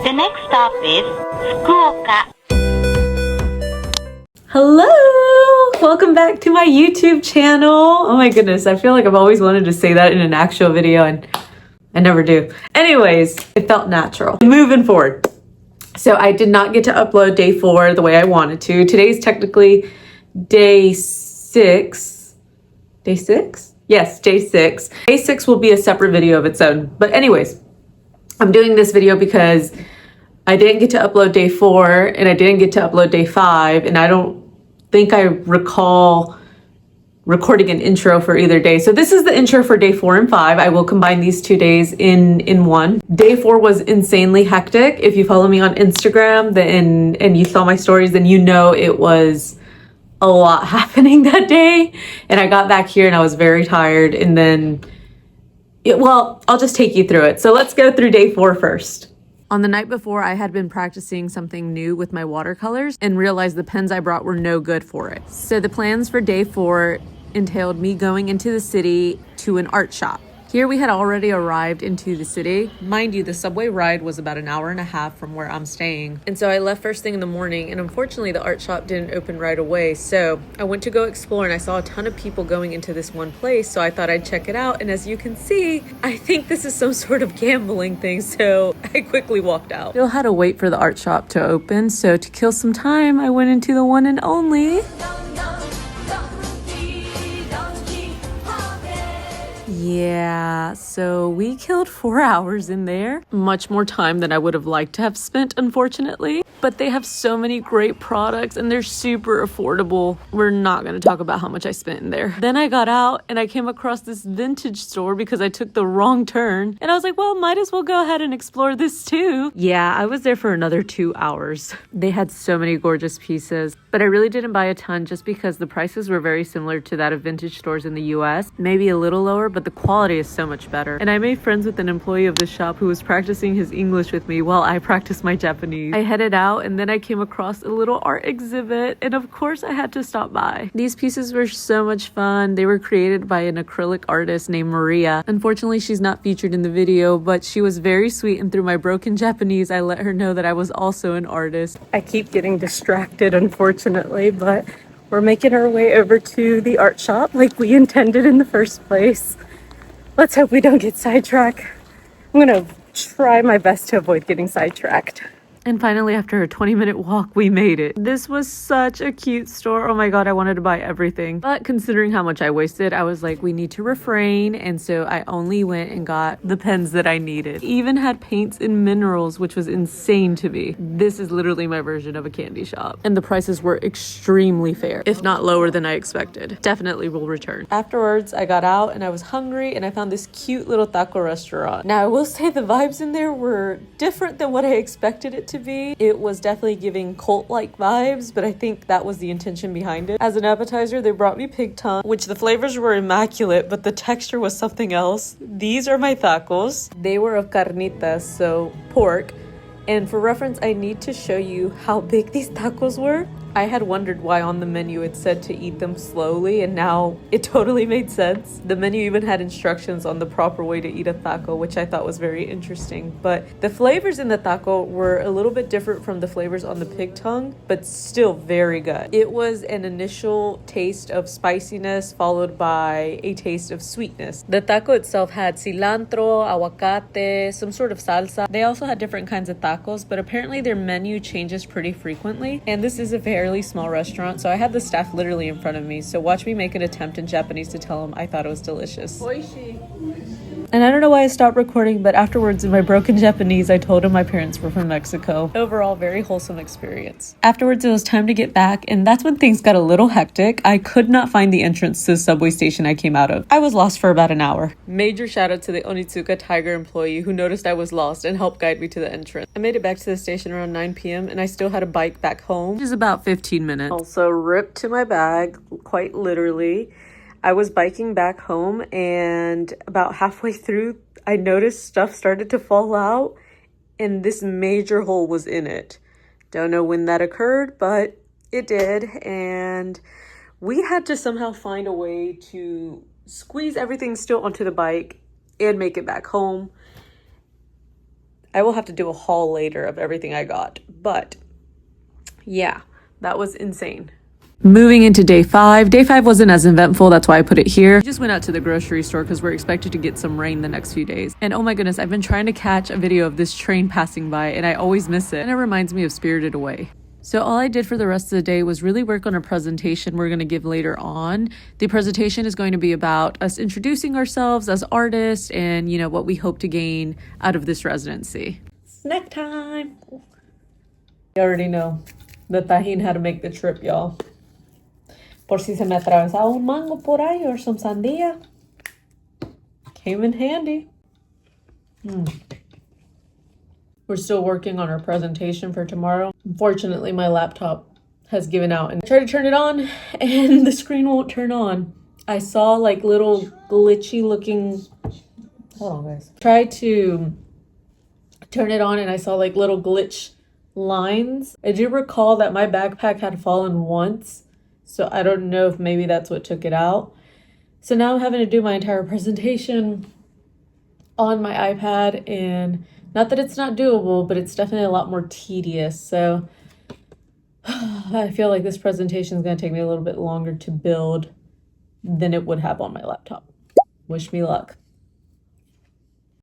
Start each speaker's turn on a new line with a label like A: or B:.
A: The next stop is Fukuoka.
B: Hello! Welcome back to my YouTube channel. Oh my goodness, I feel like I've always wanted to say that in an actual video and I never do. Anyways, it felt natural. Moving forward. So I did not get to upload day 4 the way I wanted to. Today's technically day 6. Day 6? Yes, day 6. Day 6 will be a separate video of its own. But anyways, I'm doing this video because I didn't get to upload day 4 and I didn't get to upload day 5, and I don't think I recall recording an intro for either day. So this is the intro for day 4 and 5. I will combine these 2 days in one. Day 4 was insanely hectic. If you follow me on Instagram and you saw my stories, then you know it was a lot happening that day. And I got back here and I was very tired, and then well, I'll just take you through it. So let's go through day 4 first. On the night before, I had been practicing something new with my watercolors and realized the pens I brought were no good for it. So the plans for day 4 entailed me going into the city to an art shop. Here we had already arrived into the city. Mind you, the subway ride was about an hour and a half from where I'm staying. And so I left first thing in the morning, and unfortunately the art shop didn't open right away. So I went to go explore and I saw a ton of people going into this one place. So I thought I'd check it out. And as you can see, I think this is some sort of gambling thing. So I quickly walked out. Still had to wait for the art shop to open. So to kill some time, I went into the one and only. Yeah, so we killed 4 hours in there. Much more time than I would have liked to have spent, unfortunately. But they have so many great products and they're super affordable. We're not going to talk about how much I spent in there. Then I got out and I came across this vintage store because I took the wrong turn. And I was like, well, might as well go ahead and explore this too. Yeah, I was there for another 2 hours. They had so many gorgeous pieces, but I really didn't buy a ton just because the prices were very similar to that of vintage stores in the US. Maybe a little lower, but the quality is so much better. And I made friends with an employee of the shop who was practicing his English with me while I practiced my Japanese. I headed out and then I came across a little art exhibit, and of course I had to stop by. These pieces were so much fun. They were created by an acrylic artist named Maria. Unfortunately, she's not featured in the video, but she was very sweet, and through my broken Japanese, I let her know that I was also an artist. I keep getting distracted, unfortunately, but we're making our way over to the art shop like we intended in the first place. Let's hope we don't get sidetracked. I'm gonna try my best to avoid getting sidetracked. And finally, after a 20-minute walk, we made it. This was such a cute store. Oh my God, I wanted to buy everything. But considering how much I wasted, I was like, we need to refrain. And so I only went and got the pens that I needed. Even had paints and minerals, which was insane to me. This is literally my version of a candy shop. And the prices were extremely fair, if not lower than I expected. Definitely will return. Afterwards, I got out and I was hungry and I found this cute little taco restaurant. Now, I will say the vibes in there were different than what I expected it to be. It was definitely giving cult-like vibes, but I think that was the intention behind it. As an appetizer, they brought me pig tongue, which the flavors were immaculate, but the texture was something else. These are my tacos. They were of carnitas, so pork. And for reference, I need to show you how big these tacos were. I had wondered why on the menu it said to eat them slowly, and now it totally made sense. The menu even had instructions on the proper way to eat a taco, which I thought was very interesting. But the flavors in the taco were a little bit different from the flavors on the pig tongue, but still very good. It was an initial taste of spiciness followed by a taste of sweetness. The taco itself had cilantro, aguacate, some sort of salsa. They also had different kinds of tacos, but apparently their menu changes pretty frequently. And this is a very small restaurant, so I had the staff literally in front of me. So watch me make an attempt in Japanese to tell them I thought it was delicious. Oishi. And I don't know why I stopped recording, but afterwards in my broken Japanese, I told him my parents were from Mexico. Overall, very wholesome experience. Afterwards, it was time to get back, and that's when things got a little hectic. I could not find the entrance to the subway station I came out of. I was lost for about an hour. Major shout out to the Onitsuka Tiger employee who noticed I was lost and helped guide me to the entrance. I made it back to the station around 9 p.m. and I still had a bike back home, which is about 15 minutes. Also ripped to my bag, quite literally. I was biking back home, and about halfway through, I noticed stuff started to fall out, and this major hole was in it. Don't know when that occurred, but it did, and we had to somehow find a way to squeeze everything still onto the bike and make it back home. I will have to do a haul later of everything I got. But yeah, that was insane. Moving into day 5. Day 5 wasn't as eventful, that's why I put it here. We just went out to the grocery store because we're expected to get some rain the next few days. And oh my goodness, I've been trying to catch a video of this train passing by and I always miss it. And it reminds me of Spirited Away. So all I did for the rest of the day was really work on a presentation we're going to give later on. The presentation is going to be about us introducing ourselves as artists and, you know, what we hope to gain out of this residency. Snack time! You already know the tajin had to make the trip, y'all. Por si se me atravesaba un mango por ahí or some sandía. Came in handy. We're still working on our presentation for tomorrow. Unfortunately, my laptop has given out and I tried to turn it on and the screen won't turn on. I saw like little glitchy looking, hold on guys. Tried to turn it on and I saw like little glitch lines. I do recall that my backpack had fallen once. So I don't know if maybe that's what took it out. So now I'm having to do my entire presentation on my iPad, and not that it's not doable, but it's definitely a lot more tedious. So I feel like this presentation is going to take me a little bit longer to build than it would have on my laptop. Wish me luck.